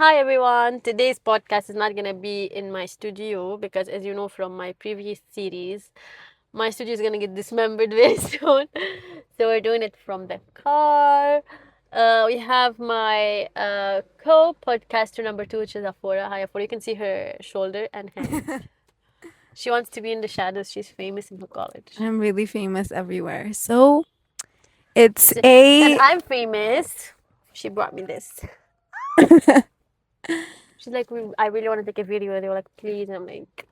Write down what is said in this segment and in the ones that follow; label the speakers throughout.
Speaker 1: Hi everyone. Today's podcast is not gonna be in my studio because, as you know from my previous series, my studio is gonna get dismembered very soon. So we're doing it from the car. We have my co-podcaster number two, which is Afora. Hi Afora. You can see her shoulder and hand. She wants to be in the shadows. She's famous in her college.
Speaker 2: I'm really famous everywhere. So it's
Speaker 1: And
Speaker 2: a
Speaker 1: I'm famous. She brought me this. She's like, I really want to take a video. They were like, please. I'm like,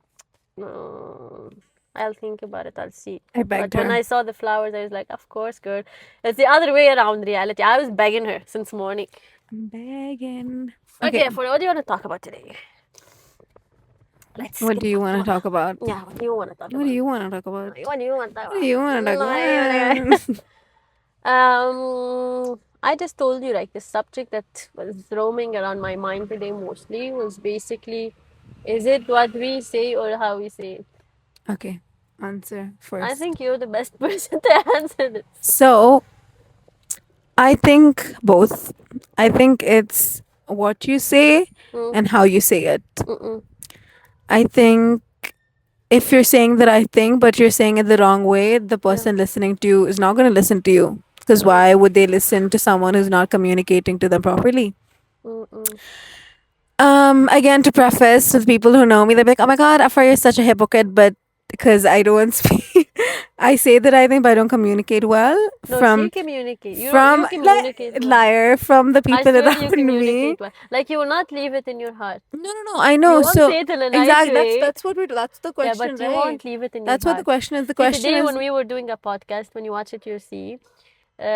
Speaker 1: no, I'll think about it. I'll see.
Speaker 2: I begged
Speaker 1: But when
Speaker 2: her.
Speaker 1: I saw the flowers, I was like, of course, girl. It's the other way around reality. I was begging her since morning.
Speaker 2: I'm begging.
Speaker 1: Okay, for what do you want to talk about today? Let's
Speaker 2: What
Speaker 1: get
Speaker 2: do you
Speaker 1: back to
Speaker 2: want to
Speaker 1: what.
Speaker 2: talk about?
Speaker 1: Yeah, what do you want to talk
Speaker 2: What do
Speaker 1: about?
Speaker 2: you want to talk about?
Speaker 1: What do you want to talk
Speaker 2: What do you want to talk
Speaker 1: about?
Speaker 2: about?
Speaker 1: I just told you like the subject that was roaming around my mind today mostly was basically, is it what we say or how we say it?
Speaker 2: Okay, answer
Speaker 1: I
Speaker 2: first.
Speaker 1: think you're the best person to answer this.
Speaker 2: So I think both. I think it's what you say
Speaker 1: Mm,
Speaker 2: and how you say it.
Speaker 1: mm-mm.
Speaker 2: I think if you're saying the right thing but you're saying it the wrong way, the
Speaker 1: Yeah.
Speaker 2: person listening to you is not going to listen to you. Because
Speaker 1: True.
Speaker 2: why would they listen to someone who's not communicating to them properly?
Speaker 1: Mm-mm.
Speaker 2: Again, to preface with people who know me, they're like, "Oh my God, Afar, you're such a hypocrite," but because I don't speak, I say that I think, but I don't communicate well.
Speaker 1: No, she
Speaker 2: From
Speaker 1: communicate. You
Speaker 2: from
Speaker 1: communicate well.
Speaker 2: liar from the
Speaker 1: I
Speaker 2: people
Speaker 1: swear you
Speaker 2: around me.
Speaker 1: communicate well. Like you will not leave it in your heart.
Speaker 2: No, no, no. I
Speaker 1: You
Speaker 2: know.
Speaker 1: won't
Speaker 2: So
Speaker 1: say it in a nice
Speaker 2: exactly,
Speaker 1: way.
Speaker 2: that's what we're. That's the
Speaker 1: Yeah,
Speaker 2: question,
Speaker 1: but you
Speaker 2: right?
Speaker 1: won't leave it in your
Speaker 2: That's what the
Speaker 1: heart.
Speaker 2: question is. The
Speaker 1: See,
Speaker 2: question
Speaker 1: today when
Speaker 2: is
Speaker 1: we were doing a podcast, when you watch it, you'll see.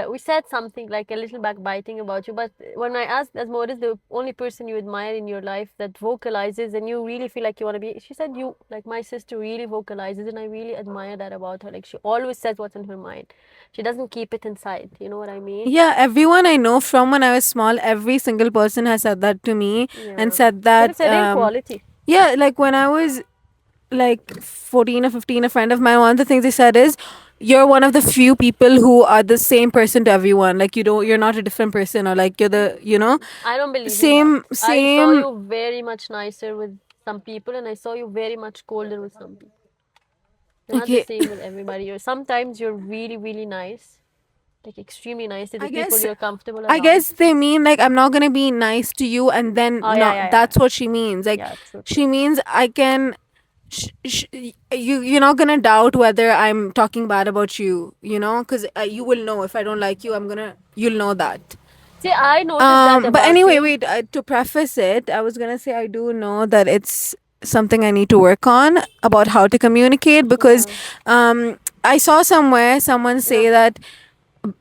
Speaker 1: We said something like a little backbiting about you, but when I asked Asma, what is the only person you admire in your life that vocalizes and you really feel like you want to be, she said you, like my sister really vocalizes and I really admire that about her. Like she always says what's in her mind. She doesn't keep it inside. You know what I mean?
Speaker 2: yeah. Everyone I know from when I was small, every single person has said that to me and
Speaker 1: Yeah.
Speaker 2: said
Speaker 1: But
Speaker 2: that.
Speaker 1: it's a rare quality.
Speaker 2: Yeah, like when I was like 14 or 15, a friend of mine, one of the things they said is, you're one of the few people who are the same person to everyone. Like you're not a different person, or like you're the,
Speaker 1: I don't believe in that.
Speaker 2: same,
Speaker 1: I saw
Speaker 2: same.
Speaker 1: you very much nicer with some people and I saw you very much colder with some people. You're not the
Speaker 2: Okay,
Speaker 1: same with everybody. Sometimes you're really, really nice, like extremely nice to the
Speaker 2: I
Speaker 1: people
Speaker 2: guess,
Speaker 1: you're comfortable
Speaker 2: I
Speaker 1: around.
Speaker 2: guess they mean like I'm not gonna be nice to you, and then
Speaker 1: Oh yeah,
Speaker 2: not.
Speaker 1: yeah, yeah,
Speaker 2: That's what she means. Like
Speaker 1: yeah. True, true.
Speaker 2: she means I can. You're not gonna doubt whether I'm talking bad about you, because you will know if I don't like you. You'll know that.
Speaker 1: See, I noticed that
Speaker 2: But
Speaker 1: about
Speaker 2: anyway,
Speaker 1: you.
Speaker 2: wait. To preface it, I was gonna say I do know that it's something I need to work on about how to communicate, because
Speaker 1: Yeah,
Speaker 2: I saw somewhere someone
Speaker 1: yeah.
Speaker 2: say that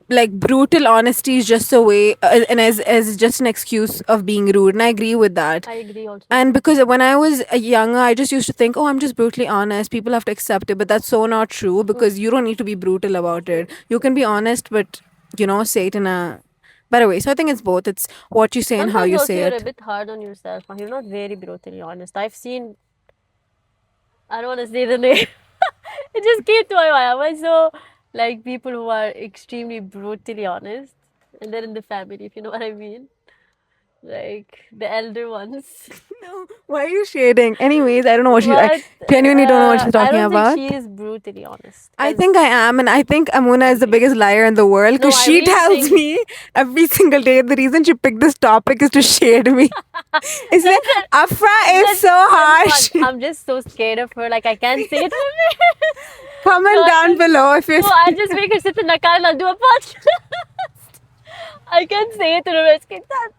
Speaker 2: like brutal honesty is just a way, and as just an excuse of being rude, and I agree with that.
Speaker 1: I agree also.
Speaker 2: And because when I was younger, I just used to think, oh, I'm just brutally honest. People have to accept it, but that's so not true,
Speaker 1: Mm,
Speaker 2: because you don't need to be brutal about it. You can be honest, but say it in a better way. So I think it's both. It's what you say and how
Speaker 1: Sometimes
Speaker 2: you
Speaker 1: also
Speaker 2: say
Speaker 1: you're a
Speaker 2: it.
Speaker 1: bit hard on yourself. You're not very brutally honest. I've seen. I don't want to say the name. It just came to my mind. So, like people who are extremely brutally honest, and they're in the family, if you know what I mean. Like the elder ones.
Speaker 2: No, why are you shading? Anyways, I don't know what I
Speaker 1: But
Speaker 2: genuinely don't know what she's
Speaker 1: I
Speaker 2: talking
Speaker 1: don't think
Speaker 2: about.
Speaker 1: she is brutally honest.
Speaker 2: I
Speaker 1: Because
Speaker 2: think I am, and I think Amuna is the biggest liar in the world,
Speaker 1: no,
Speaker 2: because
Speaker 1: I
Speaker 2: she
Speaker 1: really
Speaker 2: tells
Speaker 1: think.
Speaker 2: me every single day the reason she picked this topic is to shade me. It's like
Speaker 1: Listen,
Speaker 2: Afra is so
Speaker 1: I'm
Speaker 2: harsh.
Speaker 1: I'm just so scared of her. Like I can't say it for me. So
Speaker 2: Comment down below if you're.
Speaker 1: I'll just make her sit in the car and I'll do a podcast. I can't say it to her. It's like that.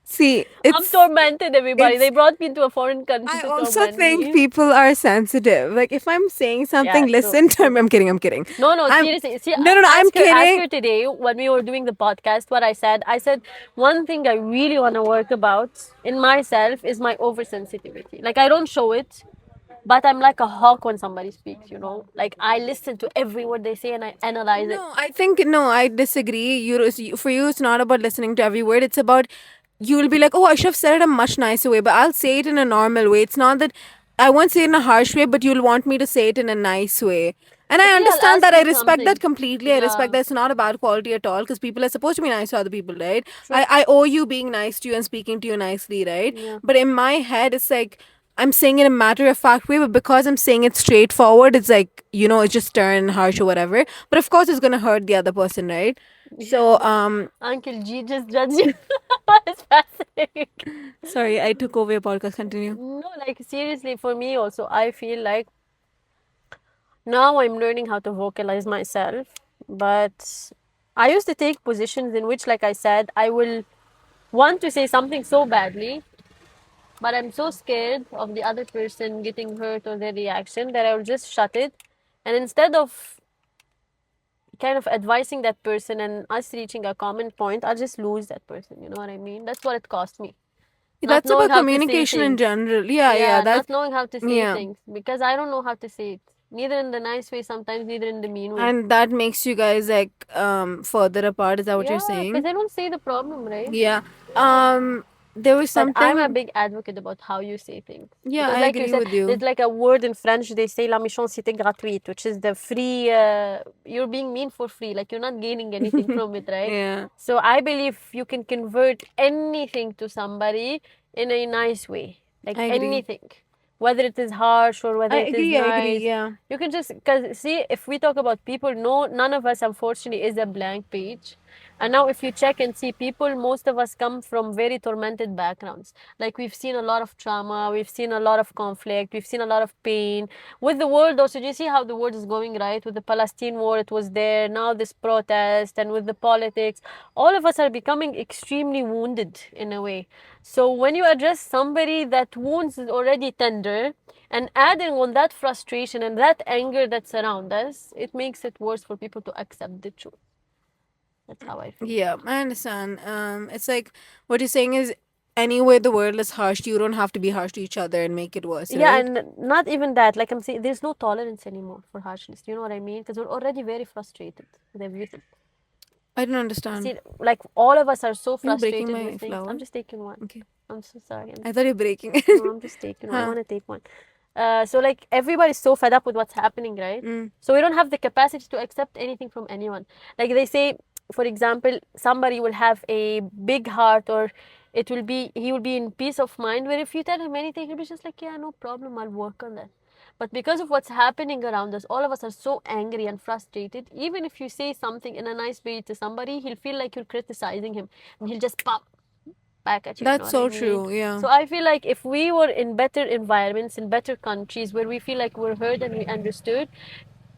Speaker 2: See,
Speaker 1: I'm tormented, everybody. They
Speaker 2: it's.
Speaker 1: brought me into a foreign country
Speaker 2: I
Speaker 1: to
Speaker 2: also
Speaker 1: torment
Speaker 2: think
Speaker 1: me.
Speaker 2: people are sensitive. Like if I'm saying
Speaker 1: Yeah,
Speaker 2: something,
Speaker 1: true,
Speaker 2: listen to
Speaker 1: true.
Speaker 2: me. I'm kidding. I'm kidding.
Speaker 1: No, no,
Speaker 2: I'm.
Speaker 1: seriously. See,
Speaker 2: No, no, no. I'm
Speaker 1: ask
Speaker 2: kidding.
Speaker 1: her today when we were doing the podcast what I said. I said one thing I really want to work about in myself is my oversensitivity. Like I don't show it, but I'm like a hawk when somebody speaks. Like I listen to every word they say and I analyze it.
Speaker 2: No, I think no. I disagree. For you, it's not about listening to every word. It's about you will be like, oh, I should have said it a much nicer way, but I'll say it in a normal way. It's not that I won't say it in a harsh way, but you'll want me to say it in a nice way. And I
Speaker 1: Okay, I'll
Speaker 2: understand
Speaker 1: ask
Speaker 2: that. I
Speaker 1: you
Speaker 2: respect that
Speaker 1: something.
Speaker 2: completely. I respect
Speaker 1: Yeah,
Speaker 2: that it's not a bad quality at all because people are supposed to be nice to other people, right?
Speaker 1: true.
Speaker 2: I owe you being nice to you and speaking to you nicely, right?
Speaker 1: Yeah.
Speaker 2: But in my head, it's like I'm saying it in a matter of fact way, but because I'm saying it straightforward, it's like, it's just stern, harsh, or whatever. But of course, it's going to hurt the other person, right? So,
Speaker 1: Uncle G just judged you. It's fascinating.
Speaker 2: sorry, I took over your podcast. Continue.
Speaker 1: No, like seriously, for me also, I feel like now I'm learning how to vocalize myself. But I used to take positions in which, like I said, I will want to say something so badly, but I'm so scared of the other person getting hurt or their reaction that I will just shut it. And instead of kind of advising that person and us reaching a common point, I'll just lose that person. You know what I mean? That's what it cost me. Not
Speaker 2: That's
Speaker 1: knowing
Speaker 2: about
Speaker 1: how to say
Speaker 2: communication in
Speaker 1: things.
Speaker 2: general. Yeah, yeah.
Speaker 1: Yeah,
Speaker 2: That's,
Speaker 1: not knowing how to say
Speaker 2: yeah.
Speaker 1: things because I don't know how to say it. Neither in the nice way, sometimes neither in the mean way.
Speaker 2: And that makes you guys like further apart. Is that what you're
Speaker 1: Yeah, because
Speaker 2: saying?
Speaker 1: they don't say the problem, right?
Speaker 2: Yeah.
Speaker 1: Yeah.
Speaker 2: There was
Speaker 1: But I'm a
Speaker 2: something.
Speaker 1: big advocate about how you say things.
Speaker 2: Yeah,
Speaker 1: Because,
Speaker 2: I
Speaker 1: like you
Speaker 2: agree
Speaker 1: said,
Speaker 2: with
Speaker 1: there's
Speaker 2: you.
Speaker 1: like a word in French, they say la méchanceté gratuite, which is the free, you're being mean for free. Like, you're not gaining anything from it, right?
Speaker 2: Yeah,
Speaker 1: So, I believe you can convert anything to somebody in a nice way. Like,
Speaker 2: I agree.
Speaker 1: anything. Whether it is harsh or
Speaker 2: I
Speaker 1: whether it is
Speaker 2: agree. I agree.
Speaker 1: nice.
Speaker 2: Yeah.
Speaker 1: You can just, because see, if we talk about people, no, none of us, unfortunately, is a blank page. And now, if you check and see people, most of us come from very tormented backgrounds. Like, we've seen a lot of trauma, we've seen a lot of conflict, we've seen a lot of pain. With the world, also, do you see how the world is going, right? With the Palestine war, it was there, now this protest, and with the politics, all of us are becoming extremely wounded in a way. So, when you address somebody that wounds is already tender, and adding on that frustration and that anger that's around us, it makes it worse for people to accept the truth. That's how I feel.
Speaker 2: Yeah, I understand. It's like what you're saying is anyway the world is harsh. You don't have to be harsh to each other and make it worse,
Speaker 1: Yeah,
Speaker 2: right?
Speaker 1: and not even that. Like I'm saying, there's no tolerance anymore for harshness. You know what I mean? Because we're already very frustrated with everything.
Speaker 2: I don't understand.
Speaker 1: See, like all of us are so
Speaker 2: Are you breaking
Speaker 1: frustrated with
Speaker 2: my
Speaker 1: things. I'm
Speaker 2: flower?
Speaker 1: just taking one.
Speaker 2: Okay.
Speaker 1: I'm so sorry.
Speaker 2: I thought you're breaking it.
Speaker 1: No, I'm just taking one. I
Speaker 2: Huh.
Speaker 1: want to take one. So like everybody's so fed up with what's happening, right?
Speaker 2: Mm.
Speaker 1: So we don't have the capacity to accept anything from anyone. Like they say, for example, somebody will have a big heart or he will be in peace of mind. Where if you tell him anything, he'll be just like, yeah, no problem, I'll work on that. But because of what's happening around us, all of us are so angry and frustrated. Even if you say something in a nice way to somebody, he'll feel like you're criticizing him, and he'll just pop back at you. You know
Speaker 2: That's
Speaker 1: what I
Speaker 2: so
Speaker 1: mean?
Speaker 2: true. Yeah.
Speaker 1: So I feel like if we were in better environments, in better countries where we feel like we're heard and we understood,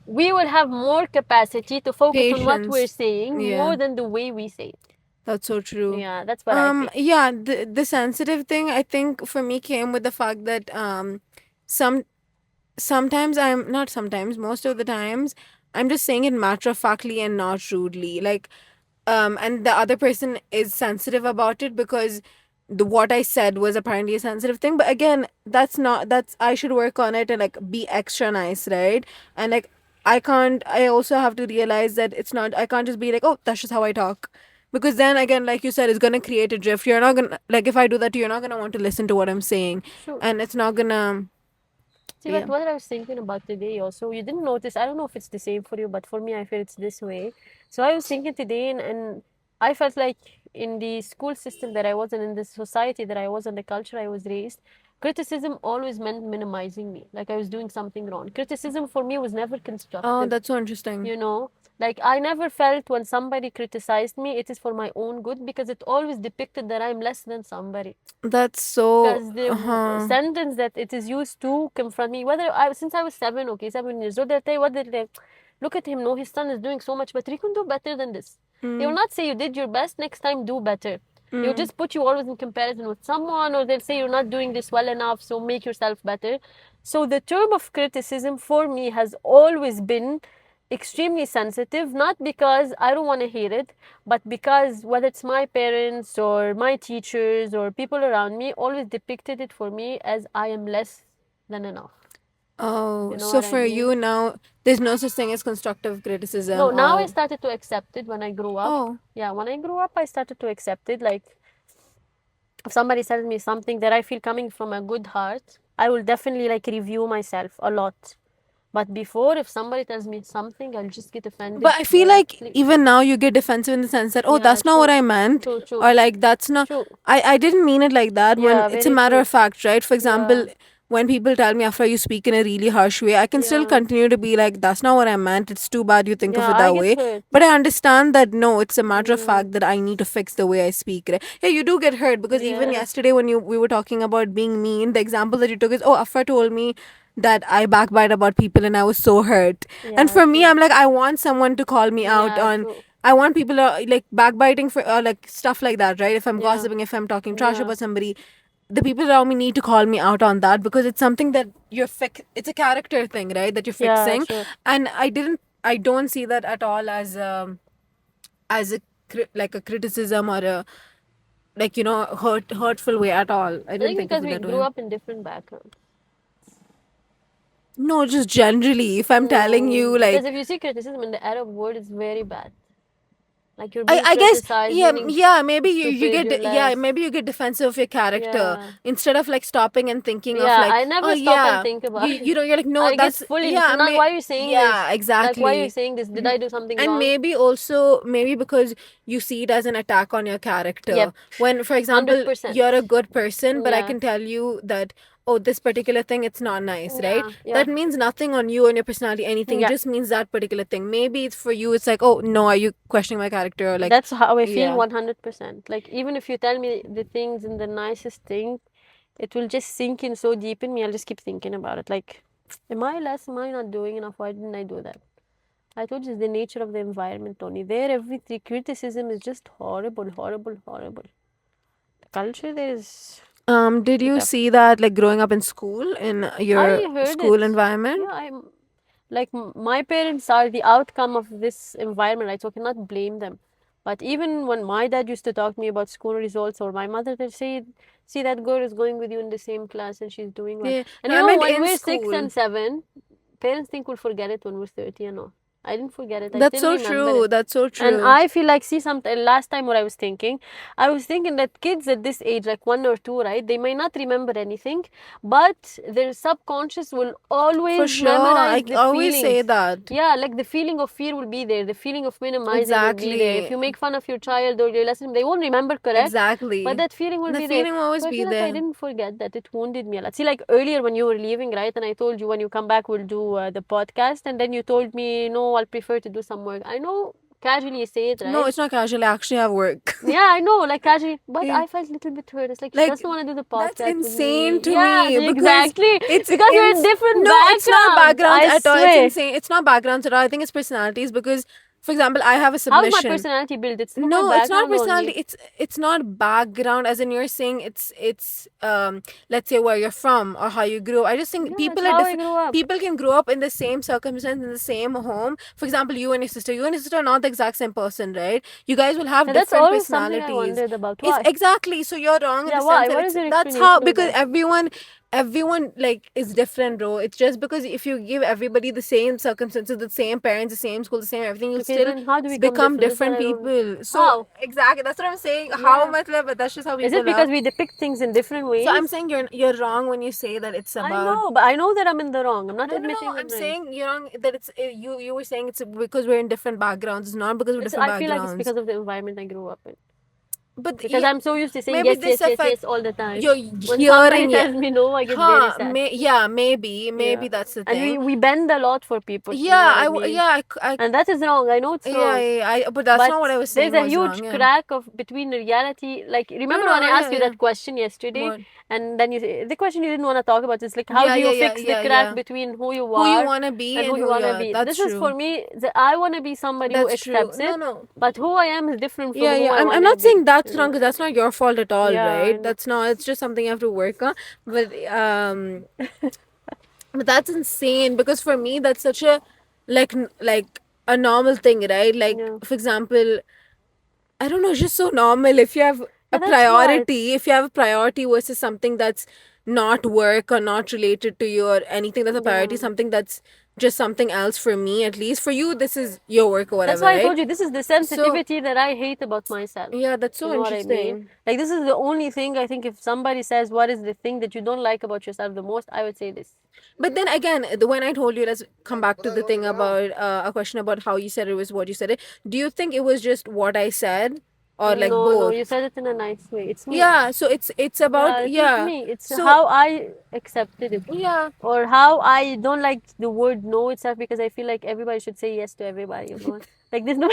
Speaker 1: we will have more capacity to focus on what we're
Speaker 2: Patience.
Speaker 1: saying
Speaker 2: Yeah.
Speaker 1: more than the way we say it.
Speaker 2: That's so true.
Speaker 1: Yeah, that's what I feel.
Speaker 2: Yeah, the sensitive thing I think for me came with the fact that some sometimes I'm not sometimes, most of the times I'm just saying it matter of factly and not rudely. Like and the other person is sensitive about it because the what I said was apparently a sensitive thing. But again, that's I should work on it and like be extra nice, right? And like I also have to realize that it's not I can't just be like, oh, that's just how I talk. Because then again, like you said, it's gonna create a drift. You're not gonna like if I do that, you're not gonna want to listen to what I'm saying.
Speaker 1: True.
Speaker 2: And it's not gonna
Speaker 1: See,
Speaker 2: yeah.
Speaker 1: but what I was thinking about today also, you didn't notice, I don't know if it's the same for you, but for me, I feel it's this way. So I was thinking today, and I felt like in the school system that I was in the society that I was in, the culture I was raised, criticism always meant minimizing me, like I was doing something wrong. Criticism for me was never
Speaker 2: Oh,
Speaker 1: constructive.
Speaker 2: that's so interesting.
Speaker 1: You know, like I never felt when somebody criticized me, it is for my own good because it always depicted that I'm less than somebody.
Speaker 2: That's so
Speaker 1: Because the sentence that it is used to confront me, whether I since I was 7 years old, they'll tell you what they look at him. No, his son is doing so much better. He can do better than this. They will
Speaker 2: mm,
Speaker 1: not say you did your best. Next time, do better. They'll
Speaker 2: mm,
Speaker 1: just put you always in comparison with someone, or they'll say you're not doing this well enough, so make yourself better. So the term of criticism for me has always been extremely sensitive, not because I don't want to hear it, but because whether it's my parents or my teachers or people around me always depicted it for me as I am less than enough.
Speaker 2: oh,
Speaker 1: You know
Speaker 2: so
Speaker 1: what I
Speaker 2: for
Speaker 1: mean?
Speaker 2: you now, there's no such thing as constructive
Speaker 1: No,
Speaker 2: criticism
Speaker 1: now I
Speaker 2: or
Speaker 1: started to accept it when I grew up.
Speaker 2: oh,
Speaker 1: Yeah, when I grew up, I started to accept it. Like, if somebody tells me something that I feel coming from a good heart, I will definitely like review myself a lot. But before, if somebody tells me something, I'll just get offended.
Speaker 2: But I feel like
Speaker 1: directly.
Speaker 2: even now you get defensive in the sense that, oh,
Speaker 1: Yeah,
Speaker 2: that's not what
Speaker 1: true.
Speaker 2: I meant.
Speaker 1: True, true.
Speaker 2: Or like, that's not,
Speaker 1: True.
Speaker 2: I didn't mean it like that. When
Speaker 1: Yeah,
Speaker 2: it's a
Speaker 1: very
Speaker 2: matter
Speaker 1: true.
Speaker 2: of fact, right? For example,
Speaker 1: Yeah.
Speaker 2: when people tell me after you speak in a really harsh way, I can still
Speaker 1: Yeah.
Speaker 2: continue to be like, that's not what I meant. It's too bad you think of
Speaker 1: Yeah,
Speaker 2: it
Speaker 1: I
Speaker 2: that
Speaker 1: get
Speaker 2: way.
Speaker 1: hurt.
Speaker 2: But I understand that no, it's a matter of
Speaker 1: Mm.
Speaker 2: fact that I need to fix the way I speak. Right? Yeah, you do get hurt because even
Speaker 1: Yeah.
Speaker 2: yesterday when we were talking about being mean, the example that you took is, oh, Afra told me that I backbite about people and I was so hurt. And
Speaker 1: Yeah,
Speaker 2: for me,
Speaker 1: true.
Speaker 2: I'm like, I want someone to call me out
Speaker 1: Yeah,
Speaker 2: on.
Speaker 1: true.
Speaker 2: I want people like backbiting for like stuff like that, right? If I'm
Speaker 1: Yeah.
Speaker 2: gossiping, if I'm talking trash
Speaker 1: Yeah.
Speaker 2: about somebody, the people around me need to call me out on that because it's something that it's a character thing, right? That you're
Speaker 1: Yeah,
Speaker 2: fixing.
Speaker 1: sure.
Speaker 2: And I don't see that at all as a like a criticism or a like hurtful way at all. I
Speaker 1: I
Speaker 2: didn't
Speaker 1: think
Speaker 2: think
Speaker 1: because
Speaker 2: of it
Speaker 1: we
Speaker 2: that
Speaker 1: grew
Speaker 2: way.
Speaker 1: up in different backgrounds.
Speaker 2: No, just generally, if I'm telling you,
Speaker 1: Because
Speaker 2: like,
Speaker 1: if you see criticism in the Arab world, it's very bad. Like you're being
Speaker 2: I guess
Speaker 1: criticized,
Speaker 2: yeah,
Speaker 1: meaning
Speaker 2: maybe you
Speaker 1: stupid, you're
Speaker 2: get
Speaker 1: less.
Speaker 2: maybe you get defensive of your character
Speaker 1: Yeah.
Speaker 2: instead of like stopping and thinking of
Speaker 1: Yeah,
Speaker 2: like,
Speaker 1: I
Speaker 2: oh
Speaker 1: never stop and
Speaker 2: yeah,
Speaker 1: think about it.
Speaker 2: you know, you're like, no,
Speaker 1: I get
Speaker 2: that's
Speaker 1: fully
Speaker 2: yeah,
Speaker 1: not why you're saying this.
Speaker 2: yeah,
Speaker 1: Like why you're
Speaker 2: exactly.
Speaker 1: saying this? Did I do something
Speaker 2: And
Speaker 1: wrong?
Speaker 2: maybe also maybe because you see it as an attack on your character.
Speaker 1: Yep.
Speaker 2: When for example
Speaker 1: 100%.
Speaker 2: you're a good person, but I
Speaker 1: Yeah.
Speaker 2: can tell you that, oh, this particular thing, it's not nice, right?
Speaker 1: Yeah.
Speaker 2: That means nothing on you and your personality, anything.
Speaker 1: Yeah.
Speaker 2: It just means that particular thing. Maybe it's for you, it's like, oh no, are you questioning my character? Or like,
Speaker 1: That's how I feel
Speaker 2: yeah.
Speaker 1: 100%. Like even if you tell me the things in the nicest thing, it will just sink in so deep in me. I'll just keep thinking about it. Like, am I less? Am I not doing enough? Why didn't I do that? I told you it's the nature of the environment, Tony. There, every criticism is just horrible, horrible, horrible. The culture there is.
Speaker 2: Did you
Speaker 1: tough.
Speaker 2: see that like growing up in school in your
Speaker 1: I heard
Speaker 2: school
Speaker 1: it.
Speaker 2: environment?
Speaker 1: Yeah, I'm like my parents are the outcome of this environment, right? So I cannot blame them. But even when my dad used to talk to me about school results, or my mother, they'd say, "See, that girl is going with you in the same class and she's doing well."
Speaker 2: Yeah.
Speaker 1: And
Speaker 2: No,
Speaker 1: you
Speaker 2: I
Speaker 1: know,
Speaker 2: meant
Speaker 1: when
Speaker 2: in
Speaker 1: we're 6
Speaker 2: school.
Speaker 1: and 7, parents think we'll forget it when we're 30 and all. I didn't forget it. I
Speaker 2: That's
Speaker 1: still
Speaker 2: so
Speaker 1: remember
Speaker 2: true.
Speaker 1: it.
Speaker 2: That's so true.
Speaker 1: And I feel like, see, last time what I was thinking that kids at this age, like 1 or 2, right, they may not remember anything, but their subconscious will always
Speaker 2: For sure.
Speaker 1: memorize
Speaker 2: I
Speaker 1: the
Speaker 2: always say
Speaker 1: feelings.
Speaker 2: that.
Speaker 1: Yeah, like the feeling of fear will be there, the feeling of minimizing will be there. If
Speaker 2: Exactly.
Speaker 1: you make fun of your child or your lesson, they won't remember, correct?
Speaker 2: Exactly.
Speaker 1: But that feeling will
Speaker 2: The
Speaker 1: be there.
Speaker 2: feeling will always
Speaker 1: So I
Speaker 2: be
Speaker 1: feel like I
Speaker 2: there.
Speaker 1: didn't forget that. It wounded me a lot. See, like earlier when you were leaving, right, and I told you when you come back we'll do the podcast, and then you told me, no, I'll prefer to do some work. I know casually you say it, right?
Speaker 2: No, it's not casual. I actually have work.
Speaker 1: Yeah, I know, like casually, but
Speaker 2: Yeah.
Speaker 1: I felt a little bit hurt. It's like she
Speaker 2: Like,
Speaker 1: doesn't want to do the podcast.
Speaker 2: that's
Speaker 1: with
Speaker 2: insane
Speaker 1: me.
Speaker 2: to
Speaker 1: Yeah,
Speaker 2: me. Because
Speaker 1: exactly.
Speaker 2: it's
Speaker 1: because you're in different
Speaker 2: No,
Speaker 1: backgrounds.
Speaker 2: it's not backgrounds
Speaker 1: I
Speaker 2: at all.
Speaker 1: swear.
Speaker 2: It's insane. It's not backgrounds at all. I think it's personalities because, for example, I have a submission.
Speaker 1: How's my personality built? It's from
Speaker 2: No,
Speaker 1: my
Speaker 2: it's not
Speaker 1: background
Speaker 2: personality.
Speaker 1: only.
Speaker 2: It's not background as in you're saying it's let's say where you're from or how you grew up. I just think
Speaker 1: Yeah,
Speaker 2: people
Speaker 1: that's
Speaker 2: are
Speaker 1: how I
Speaker 2: different.
Speaker 1: grew up.
Speaker 2: People can grow up in the same circumstance in the same home. For example, you and your sister. You and your sister are not the exact same person, right? You guys will have
Speaker 1: Yeah, that's
Speaker 2: different
Speaker 1: always something I
Speaker 2: personalities.
Speaker 1: wondered about.
Speaker 2: It's
Speaker 1: Why?
Speaker 2: exactly, so you're wrong in
Speaker 1: Yeah,
Speaker 2: the
Speaker 1: why?
Speaker 2: sense that
Speaker 1: What is your
Speaker 2: that's
Speaker 1: explanation
Speaker 2: how
Speaker 1: of
Speaker 2: because
Speaker 1: that?
Speaker 2: everyone like is different, bro. It's just because if you give everybody the same circumstances, the same parents, the same school, the same everything, you'll
Speaker 1: Okay,
Speaker 2: still
Speaker 1: then how do we
Speaker 2: become
Speaker 1: different?
Speaker 2: different
Speaker 1: That's what I don't-
Speaker 2: people. So
Speaker 1: How?
Speaker 2: exactly, that's what I'm saying. How
Speaker 1: Yeah.
Speaker 2: much love, but that's just how people
Speaker 1: Is it because
Speaker 2: are.
Speaker 1: we depict things in different ways?
Speaker 2: So I'm saying you're wrong when you say that it's
Speaker 1: I
Speaker 2: about.
Speaker 1: know, but I know that I'm in the wrong. I'm not
Speaker 2: No,
Speaker 1: admitting
Speaker 2: I'm
Speaker 1: I'm right.
Speaker 2: saying you're wrong. That it's you were saying it's because we're in different backgrounds. It's not because we're different
Speaker 1: I feel like it's
Speaker 2: backgrounds.
Speaker 1: because of the environment I grew up in.
Speaker 2: But
Speaker 1: Because
Speaker 2: yeah,
Speaker 1: I'm so used to saying
Speaker 2: maybe
Speaker 1: yes,
Speaker 2: this
Speaker 1: yes, yes,
Speaker 2: affect-
Speaker 1: yes all the time.
Speaker 2: you're
Speaker 1: When somebody
Speaker 2: hearing
Speaker 1: tells me no, I get very sad.
Speaker 2: yeah, maybe
Speaker 1: Yeah.
Speaker 2: that's the
Speaker 1: And
Speaker 2: thing.
Speaker 1: we bend a lot for people. you know
Speaker 2: Yeah,
Speaker 1: what I mean?
Speaker 2: I
Speaker 1: And that is wrong. I know it's wrong.
Speaker 2: but that's
Speaker 1: But
Speaker 2: not what I was saying.
Speaker 1: there's a
Speaker 2: was
Speaker 1: huge
Speaker 2: wrong, yeah.
Speaker 1: crack of between reality. Like remember
Speaker 2: No,
Speaker 1: when I asked you
Speaker 2: yeah.
Speaker 1: that question yesterday,
Speaker 2: What?
Speaker 1: and then the question you didn't want to talk about is like how
Speaker 2: Yeah,
Speaker 1: do you
Speaker 2: yeah,
Speaker 1: fix
Speaker 2: yeah,
Speaker 1: the crack
Speaker 2: yeah.
Speaker 1: between who you
Speaker 2: Who
Speaker 1: are
Speaker 2: you wanna be
Speaker 1: and who you
Speaker 2: who
Speaker 1: want
Speaker 2: you
Speaker 1: to
Speaker 2: are.
Speaker 1: be.
Speaker 2: That's
Speaker 1: This is
Speaker 2: true.
Speaker 1: for me. I want to be somebody who
Speaker 2: That's true.
Speaker 1: accepts it.
Speaker 2: No.
Speaker 1: But who I am is different from
Speaker 2: Yeah,
Speaker 1: who
Speaker 2: yeah.
Speaker 1: I want
Speaker 2: I'm
Speaker 1: to
Speaker 2: not
Speaker 1: be.
Speaker 2: saying that's
Speaker 1: you
Speaker 2: wrong
Speaker 1: know?
Speaker 2: because that's not your fault at all,
Speaker 1: Yeah, I
Speaker 2: right?
Speaker 1: know.
Speaker 2: That's not. It's just something you have to work on. But but that's insane because for me that's such a like a normal thing, right? Like
Speaker 1: Yeah.
Speaker 2: for example, I don't know, it's just so normal if you have a
Speaker 1: Yeah, that's
Speaker 2: priority. If you have a priority versus something that's not work or not related to you or anything that's a priority,
Speaker 1: Yeah.
Speaker 2: something that's just something else for me, at least. For you, this is your work or
Speaker 1: That's
Speaker 2: whatever,
Speaker 1: why I
Speaker 2: right?
Speaker 1: told you this is the
Speaker 2: So,
Speaker 1: sensitivity that I hate about myself.
Speaker 2: yeah, that's
Speaker 1: You
Speaker 2: so
Speaker 1: know what I mean?
Speaker 2: interesting.
Speaker 1: Like, this is the only thing I think if somebody says, what is the thing that you don't like about yourself the most, I would say this.
Speaker 2: But then again, when I told you, let's come back to the thing about a question about how you said it was what you said it. Do you think it was just what I said, or like
Speaker 1: No, no,
Speaker 2: both?
Speaker 1: you said it in a nice way. It's me.
Speaker 2: Yeah, so it's about,
Speaker 1: Yeah, it is
Speaker 2: yeah.
Speaker 1: me. It's
Speaker 2: So
Speaker 1: how I accepted it.
Speaker 2: yeah,
Speaker 1: Or how I don't like the word no itself because I feel like everybody should say yes to everybody, you know? Like, there's no.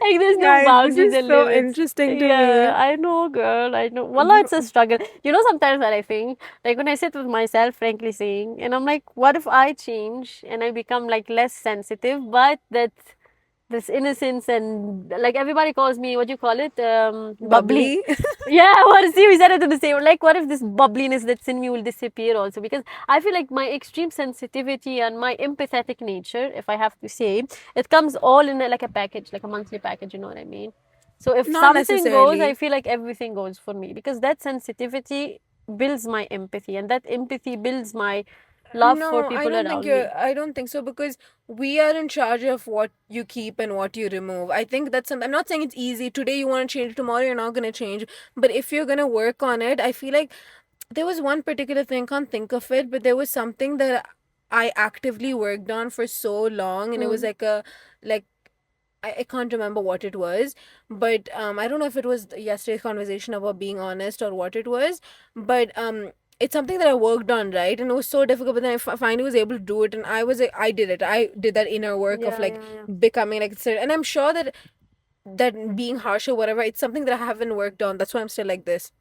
Speaker 1: Like, there's no
Speaker 2: guys, this
Speaker 1: boundaries
Speaker 2: is
Speaker 1: and
Speaker 2: so
Speaker 1: limits.
Speaker 2: interesting to
Speaker 1: Yeah,
Speaker 2: me.
Speaker 1: I know, girl. I know. Wallah, it's a struggle. You know, sometimes that I think, like, when I sit with myself, frankly saying, and I'm like, what if I change and I become like less sensitive, but that this innocence and like everybody calls me, what do you call it? Bubbly.
Speaker 2: Bubbly.
Speaker 1: Yeah, what see, we said it in the same. Like, what if this bubbliness that's in me will disappear also? Because I feel like my extreme sensitivity and my empathetic nature, if I have to say, it comes all in like a package, like a monthly package. You know what I mean? So if
Speaker 2: Not
Speaker 1: something goes, I
Speaker 2: necessarily.
Speaker 1: feel like everything goes for me because that sensitivity builds my empathy, and that empathy builds my love for
Speaker 2: No,
Speaker 1: people around me.
Speaker 2: I don't think so, because we are in charge of what you keep and what you remove. I think that's something. I'm not saying it's easy. Today you want to change, tomorrow you're not going to change. But if you're going to work on it, I feel like there was one particular thing, can't think of it, but there was something that I actively worked on for so long, and it was
Speaker 1: Mm.
Speaker 2: like like I can't remember what it was, but I don't know if it was yesterday's conversation about being honest or what it was, but it's something that I worked on, right? And it was so difficult, but then I finally was able to do it, and I did it. I did that inner work of
Speaker 1: Yeah,
Speaker 2: like
Speaker 1: yeah, yeah.
Speaker 2: becoming like, and I'm sure that being harsh or whatever, it's something that I haven't worked on. That's why I'm still like this,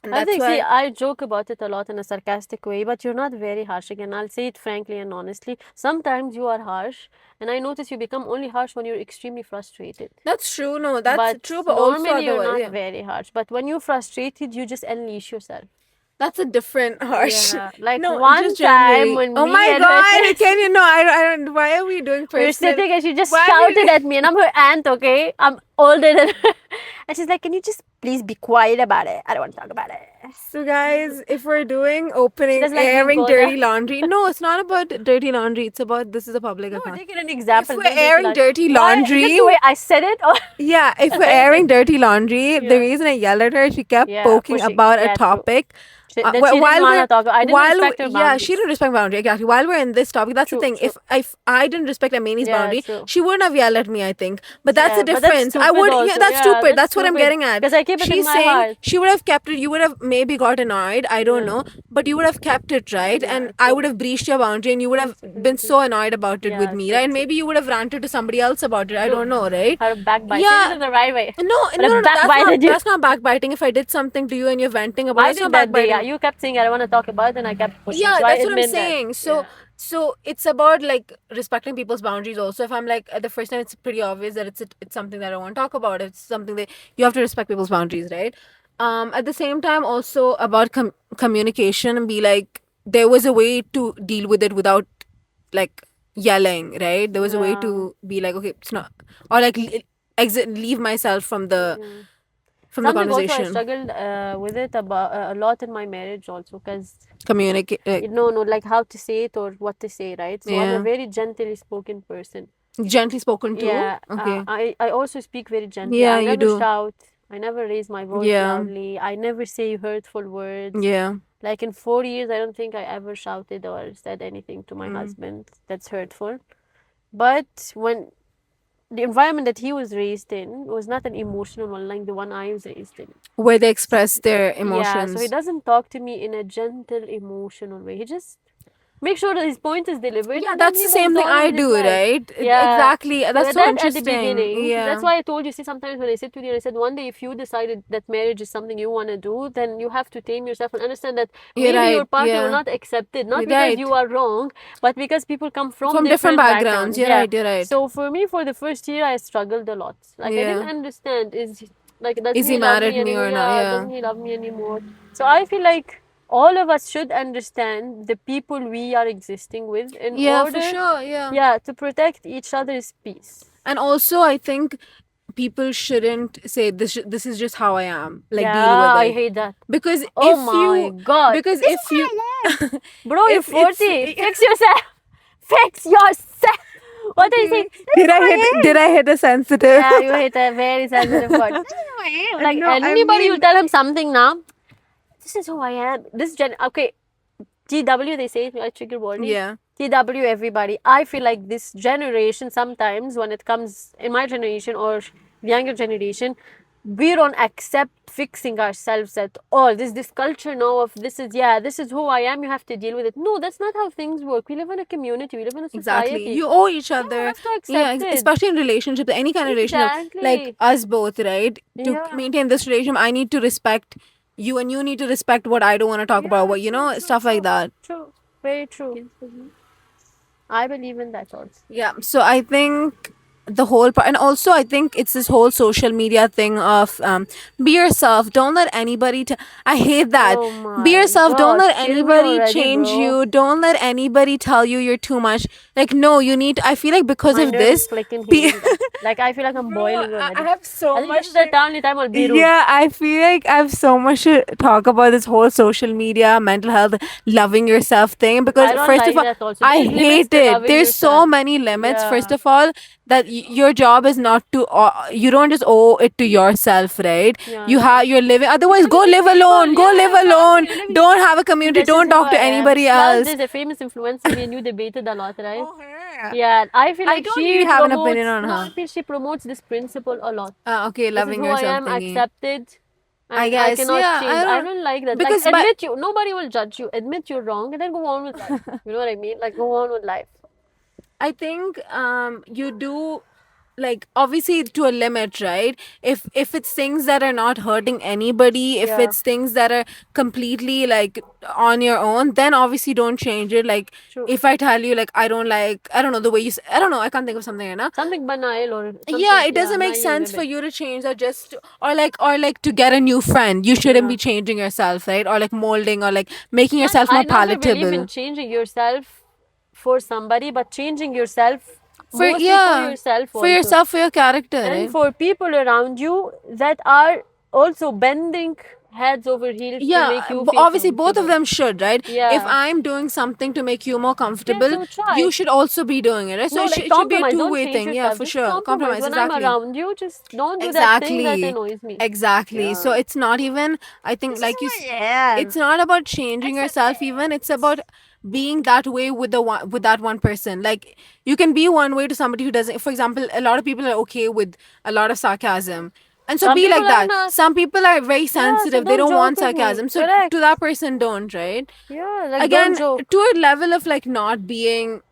Speaker 2: and
Speaker 1: I
Speaker 2: that's
Speaker 1: think, see,
Speaker 2: why.
Speaker 1: I joke about it a lot in a sarcastic way, but you're not very harsh. Again, I'll say it frankly and honestly. Sometimes you are harsh, and I notice you become only harsh when you're extremely frustrated.
Speaker 2: That's true. No, that's
Speaker 1: But
Speaker 2: true. But also
Speaker 1: normally you're
Speaker 2: otherwise,
Speaker 1: not
Speaker 2: yeah,
Speaker 1: very harsh. But when you're frustrated, you just unleash yourself.
Speaker 2: that's a different harsh.
Speaker 1: Yeah, like
Speaker 2: No,
Speaker 1: one
Speaker 2: just
Speaker 1: time
Speaker 2: generally.
Speaker 1: when
Speaker 2: Oh
Speaker 1: me
Speaker 2: my
Speaker 1: and her
Speaker 2: God! Can you know? I don't. Why are we doing
Speaker 1: we were
Speaker 2: personal?
Speaker 1: sitting and she just
Speaker 2: Why are we
Speaker 1: shouted
Speaker 2: doing?
Speaker 1: at me, and I'm her aunt, okay? I'm older than her. And she's like, can you just please be quiet about it? I don't want to talk about it.
Speaker 2: So, guys, if we're doing
Speaker 1: She
Speaker 2: opening,
Speaker 1: doesn't like being
Speaker 2: airing
Speaker 1: called out.
Speaker 2: dirty laundry, no, it's not about dirty laundry. It's about, this is a public
Speaker 1: No, we're
Speaker 2: account.
Speaker 1: taking an
Speaker 2: If
Speaker 1: example.
Speaker 2: we're
Speaker 1: Doing dirty
Speaker 2: airing
Speaker 1: laundry.
Speaker 2: dirty
Speaker 1: Why is it
Speaker 2: laundry,
Speaker 1: the way I said it? Or
Speaker 2: yeah, if we're airing
Speaker 1: anything?
Speaker 2: dirty laundry, the
Speaker 1: Yeah.
Speaker 2: reason I yelled at her, she kept
Speaker 1: Yeah,
Speaker 2: poking
Speaker 1: pushing.
Speaker 2: about a
Speaker 1: Yeah, true.
Speaker 2: topic.
Speaker 1: That she didn't
Speaker 2: While
Speaker 1: want
Speaker 2: we're
Speaker 1: to talk. I didn't respect her
Speaker 2: yeah, she
Speaker 1: boundaries.
Speaker 2: didn't respect my boundary, exactly. While we're in this topic, that's the
Speaker 1: True,
Speaker 2: thing.
Speaker 1: true.
Speaker 2: If I didn't respect Amani's
Speaker 1: Yeah,
Speaker 2: boundary,
Speaker 1: true.
Speaker 2: she wouldn't have yelled at me, I think. But that's the
Speaker 1: Yeah, but that's
Speaker 2: difference. I
Speaker 1: stupid
Speaker 2: would, yeah,
Speaker 1: also.
Speaker 2: that's
Speaker 1: Yeah,
Speaker 2: stupid.
Speaker 1: that's
Speaker 2: That's what I'm
Speaker 1: stupid.
Speaker 2: getting at.
Speaker 1: Because I keep it in
Speaker 2: She's
Speaker 1: my
Speaker 2: saying
Speaker 1: heart.
Speaker 2: she would have kept it. You would have maybe got annoyed. I don't
Speaker 1: Yeah.
Speaker 2: know, but you would have kept it, right?
Speaker 1: Yeah,
Speaker 2: And I
Speaker 1: true.
Speaker 2: would have breached your boundary, and you would have been so annoyed about it with
Speaker 1: Yeah,
Speaker 2: me,
Speaker 1: true,
Speaker 2: right? And
Speaker 1: true.
Speaker 2: maybe you would have ranted to somebody else about it. I
Speaker 1: True.
Speaker 2: don't know, right?
Speaker 1: Her backbite. Say
Speaker 2: Yeah.
Speaker 1: it in the right way.
Speaker 2: No,
Speaker 1: But
Speaker 2: no,
Speaker 1: I
Speaker 2: no,
Speaker 1: backbited you.
Speaker 2: that's not backbiting. If I did something to you and you're venting about it,
Speaker 1: I
Speaker 2: that's
Speaker 1: did
Speaker 2: not
Speaker 1: that day.
Speaker 2: backbiting.
Speaker 1: Yeah, you kept saying I don't want to talk about it, and I kept pushing.
Speaker 2: Yeah,
Speaker 1: So I
Speaker 2: that's what I'm
Speaker 1: admit that.
Speaker 2: saying. So
Speaker 1: Yeah.
Speaker 2: so it's about like respecting people's boundaries also. If I'm like, at the first time, it's pretty obvious that it's something that I don't want to talk about. It's something that you have to respect people's boundaries, right? At the same time, also about communication, and be like, there was a way to deal with it without like yelling, right? There was a way
Speaker 1: Yeah.
Speaker 2: to be like, okay, it's not, or like leave myself from the
Speaker 1: Yeah.
Speaker 2: from the
Speaker 1: Something also I
Speaker 2: conversation.
Speaker 1: struggled with it about a lot in my marriage also because
Speaker 2: Communicate,
Speaker 1: you know, like how to say it or what to say, right? So I'm a
Speaker 2: yeah,
Speaker 1: very gently spoken person.
Speaker 2: gently spoken to.
Speaker 1: Yeah,
Speaker 2: Okay.
Speaker 1: I also speak very gently.
Speaker 2: Yeah,
Speaker 1: I
Speaker 2: you
Speaker 1: never
Speaker 2: do.
Speaker 1: shout. I never raise my voice
Speaker 2: Yeah.
Speaker 1: loudly. I never say hurtful words.
Speaker 2: Yeah.
Speaker 1: Like in 4 years, I don't think I ever shouted or said anything to my
Speaker 2: Mm.
Speaker 1: husband that's hurtful. But when the environment that he was raised in was not an emotional one like the one I was raised in.
Speaker 2: Where they express their
Speaker 1: Yeah,
Speaker 2: emotions.
Speaker 1: so he doesn't talk to me in a gentle, emotional way. He just makes sure that his point is delivered.
Speaker 2: Yeah,
Speaker 1: and then
Speaker 2: that's
Speaker 1: he
Speaker 2: the same
Speaker 1: moves
Speaker 2: thing
Speaker 1: on
Speaker 2: I
Speaker 1: with his
Speaker 2: do,
Speaker 1: life.
Speaker 2: right?
Speaker 1: Yeah.
Speaker 2: Exactly. That's so
Speaker 1: that
Speaker 2: interesting.
Speaker 1: at the beginning.
Speaker 2: Yeah.
Speaker 1: That's why I told you, see, sometimes when I sit with you and I said, one day if you decided that marriage is something you want to do, then you have to tame yourself and understand that
Speaker 2: You're
Speaker 1: maybe your
Speaker 2: right,
Speaker 1: partner
Speaker 2: yeah.
Speaker 1: will not accept it. Not
Speaker 2: You're
Speaker 1: because
Speaker 2: right.
Speaker 1: you are wrong, but because people come from
Speaker 2: different backgrounds. You're
Speaker 1: Yeah.
Speaker 2: right, you're right.
Speaker 1: So for me, for the first year, I struggled a lot. Like I didn't
Speaker 2: Yeah.
Speaker 1: understand, is does
Speaker 2: Is he
Speaker 1: he love
Speaker 2: mad at
Speaker 1: me
Speaker 2: me or
Speaker 1: anymore?
Speaker 2: not?
Speaker 1: Yeah,
Speaker 2: Yeah.
Speaker 1: doesn't he love me anymore? So I feel like all of us should understand the people we are existing with in
Speaker 2: Yeah,
Speaker 1: order
Speaker 2: for sure. Yeah.
Speaker 1: yeah, to protect each other's peace.
Speaker 2: And also, I think people shouldn't say this is just how I am. Like deal
Speaker 1: Yeah,
Speaker 2: with
Speaker 1: I
Speaker 2: it.
Speaker 1: hate that.
Speaker 2: Because
Speaker 1: Oh
Speaker 2: if
Speaker 1: my
Speaker 2: you
Speaker 1: god.
Speaker 2: because
Speaker 1: This
Speaker 2: if
Speaker 1: is
Speaker 2: you
Speaker 1: my life. Bro, you're
Speaker 2: if it's-
Speaker 1: 40. Fix yourself. Fix yourself. What are you saying?
Speaker 2: did I hit a sensitive?
Speaker 1: Yeah, you hit a very sensitive part. This is who I am. Like
Speaker 2: No, I
Speaker 1: anybody, you
Speaker 2: mean-
Speaker 1: tell him something now. This is who I am. Okay. TW, they say it, trigger warning.
Speaker 2: Yeah.
Speaker 1: TW, everybody. I feel like this generation sometimes, when it comes in my generation or younger generation, we don't accept fixing ourselves at all. There's this culture now of this is who I am, you have to deal with it. No, that's not how things work. We live in a community, we live in a society.
Speaker 2: Exactly. You owe each other.
Speaker 1: You have to accept it.
Speaker 2: Especially in relationships, any kind of relationship. Like
Speaker 1: Exactly.
Speaker 2: us both, right? To
Speaker 1: Yeah.
Speaker 2: maintain this relationship, I need to respect you and you need to respect what I don't want to talk about. What stuff like that.
Speaker 1: True. Very true. I believe in that also.
Speaker 2: Yeah. So I think the whole part, and also I think it's this whole social media thing of be yourself. Don't let anybody. I hate that.
Speaker 1: Oh my
Speaker 2: Be yourself. Don't
Speaker 1: gosh,
Speaker 2: let
Speaker 1: kill me
Speaker 2: anybody
Speaker 1: already,
Speaker 2: change
Speaker 1: bro.
Speaker 2: you. Don't let anybody tell you you're too much. Like no, you need. I feel like because
Speaker 1: My
Speaker 2: of
Speaker 1: nerves
Speaker 2: this,
Speaker 1: flicking
Speaker 2: be-
Speaker 1: heating up. Like I feel like I'm boiling
Speaker 2: I
Speaker 1: already.
Speaker 2: have so
Speaker 1: I think
Speaker 2: much.
Speaker 1: this is the only time I'll be rude.
Speaker 2: Yeah, I feel like I have so much to talk about this whole social media, mental health, loving yourself thing. Because
Speaker 1: I don't
Speaker 2: first
Speaker 1: like
Speaker 2: of all,
Speaker 1: that also.
Speaker 2: I
Speaker 1: There's limits
Speaker 2: hate
Speaker 1: to
Speaker 2: it.
Speaker 1: loving
Speaker 2: There's so
Speaker 1: yourself.
Speaker 2: many limits.
Speaker 1: Yeah.
Speaker 2: First of all, that your job is not to. You don't just owe it to yourself, right?
Speaker 1: Yeah.
Speaker 2: You're living. Otherwise, go live alone. Go live alone. Don't have a community.
Speaker 1: This
Speaker 2: Don't
Speaker 1: is who
Speaker 2: talk to
Speaker 1: I am.
Speaker 2: anybody
Speaker 1: Plus,
Speaker 2: else.
Speaker 1: there's a famous influencer, me and you debated a lot, right?
Speaker 2: Oh, her.
Speaker 1: Yeah, I feel
Speaker 2: I
Speaker 1: like
Speaker 2: don't
Speaker 1: she
Speaker 2: really have an
Speaker 1: promotes,
Speaker 2: opinion on
Speaker 1: no,
Speaker 2: her.
Speaker 1: I feel she promotes this principle a lot.
Speaker 2: Okay,
Speaker 1: This is
Speaker 2: loving
Speaker 1: who
Speaker 2: yourself
Speaker 1: I am,
Speaker 2: thingy.
Speaker 1: accepted. And
Speaker 2: I guess,
Speaker 1: cannot
Speaker 2: yeah,
Speaker 1: change. I don't like that.
Speaker 2: because
Speaker 1: Like,
Speaker 2: by-
Speaker 1: admit you. Nobody will judge you. Admit you're wrong and then go on with life. You know what I mean? Like, go on with life.
Speaker 2: I think you do, like, obviously to a limit, right? If it's things that are not hurting anybody, if
Speaker 1: Yeah.
Speaker 2: it's things that are completely like on your own, then obviously don't change it. Like
Speaker 1: True.
Speaker 2: if I tell you like I don't know the way you I don't know, I can't think of something right now.
Speaker 1: Something banal or something,
Speaker 2: Yeah, it doesn't make
Speaker 1: naive
Speaker 2: sense
Speaker 1: a
Speaker 2: for
Speaker 1: bit.
Speaker 2: you to change that just or like to get a new friend. You shouldn't
Speaker 1: Yeah.
Speaker 2: be changing yourself, right? Or like molding or like making yourself
Speaker 1: I
Speaker 2: more
Speaker 1: never believe
Speaker 2: palatable.
Speaker 1: in changing yourself for somebody, but changing yourself
Speaker 2: For
Speaker 1: mostly
Speaker 2: yeah,
Speaker 1: for yourself
Speaker 2: for
Speaker 1: also.
Speaker 2: yourself, for your character,
Speaker 1: And
Speaker 2: right?
Speaker 1: for people around you that are also bending heads over heels to
Speaker 2: Yeah,
Speaker 1: make you
Speaker 2: but
Speaker 1: feel
Speaker 2: obviously both of
Speaker 1: comfortable.
Speaker 2: them should, right?
Speaker 1: Yeah.
Speaker 2: If I'm doing something to make you more comfortable,
Speaker 1: so try.
Speaker 2: you should also be doing it, right? So
Speaker 1: No,
Speaker 2: it,
Speaker 1: like
Speaker 2: should, it should be a
Speaker 1: compromise. Don't
Speaker 2: two-way
Speaker 1: change
Speaker 2: thing. Yeah,
Speaker 1: yourself.
Speaker 2: for
Speaker 1: Just
Speaker 2: sure. Compromise,
Speaker 1: When
Speaker 2: exactly.
Speaker 1: I'm around you, just don't do that thing that annoys me.
Speaker 2: Exactly. So
Speaker 1: Yeah.
Speaker 2: it's not even, I think, like you
Speaker 1: Yeah.
Speaker 2: it's not about changing yourself even, it's about being that way with that one person. Like you can be one way to somebody who doesn't. For example, a lot of people are okay with a lot of sarcasm. And so
Speaker 1: Some
Speaker 2: be like
Speaker 1: people are
Speaker 2: that.
Speaker 1: not.
Speaker 2: Some people are very
Speaker 1: so
Speaker 2: sensitive. They
Speaker 1: don't
Speaker 2: don't want
Speaker 1: joke with me.
Speaker 2: sarcasm. So
Speaker 1: Correct.
Speaker 2: to that person, don't, right?
Speaker 1: Yeah, like
Speaker 2: Again,
Speaker 1: don't joke.
Speaker 2: to a level of like not being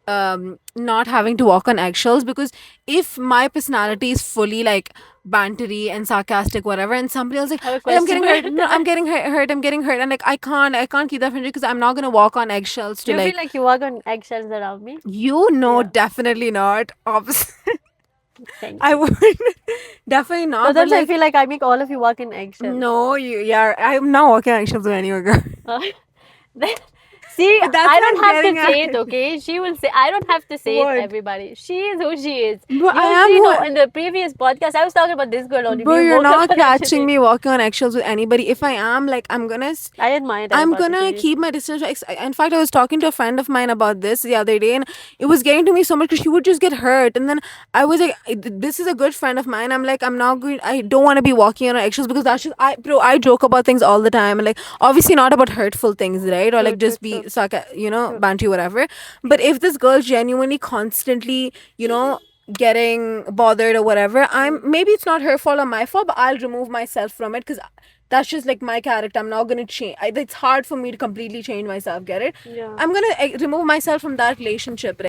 Speaker 2: not having to walk on eggshells, because if my personality is fully like bantery and sarcastic whatever, and somebody else like,
Speaker 1: I have a
Speaker 2: "Hey, I'm getting
Speaker 1: question.
Speaker 2: hurt, no, I'm getting hurt, and like I can't keep that friendship because I'm not gonna walk on eggshells
Speaker 1: Do
Speaker 2: to
Speaker 1: you
Speaker 2: like
Speaker 1: feel like you walk on eggshells around me?
Speaker 2: Yeah. Definitely not. Opposite.
Speaker 1: Thank
Speaker 2: I would definitely not. But
Speaker 1: Sometimes I
Speaker 2: like,
Speaker 1: feel like I make all of you walk in eggshells.
Speaker 2: no, I'm not walking on eggshells with anyone, girl.
Speaker 1: See,
Speaker 2: But that's
Speaker 1: I
Speaker 2: what
Speaker 1: don't
Speaker 2: I'm
Speaker 1: have to
Speaker 2: getting
Speaker 1: say
Speaker 2: at.
Speaker 1: it, okay? She will say, I don't have to say
Speaker 2: What?
Speaker 1: it, everybody. She is who she is.
Speaker 2: But
Speaker 1: You
Speaker 2: I
Speaker 1: will
Speaker 2: am
Speaker 1: see,
Speaker 2: who
Speaker 1: no, in the previous podcast, I was talking about this girl only.
Speaker 2: Bro,
Speaker 1: We
Speaker 2: you're
Speaker 1: both
Speaker 2: not
Speaker 1: are
Speaker 2: catching
Speaker 1: actually-
Speaker 2: me walking on eggshells with anybody. If I am, like, I'm gonna
Speaker 1: I admire that.
Speaker 2: I'm
Speaker 1: about you,
Speaker 2: gonna
Speaker 1: seriously.
Speaker 2: keep my distance. In fact, I was talking to a friend of mine about this the other day, and it was getting to me so much because she would just get hurt. And then I was like, "This is a good friend of mine." I'm like, I'm not going. I don't want to be walking on eggshells because that's just I joke about things all the time, and like obviously not about hurtful things, right? Or
Speaker 1: True,
Speaker 2: like just
Speaker 1: true,
Speaker 2: be banty whatever. But if this girl genuinely constantly, getting bothered or whatever, maybe it's not her fault or my fault, but I'll remove myself from it because that's just like my character. I'm not gonna change. It's hard for me to completely change myself. Get it?
Speaker 1: Yeah.
Speaker 2: I'm gonna remove myself from that relationship. Right?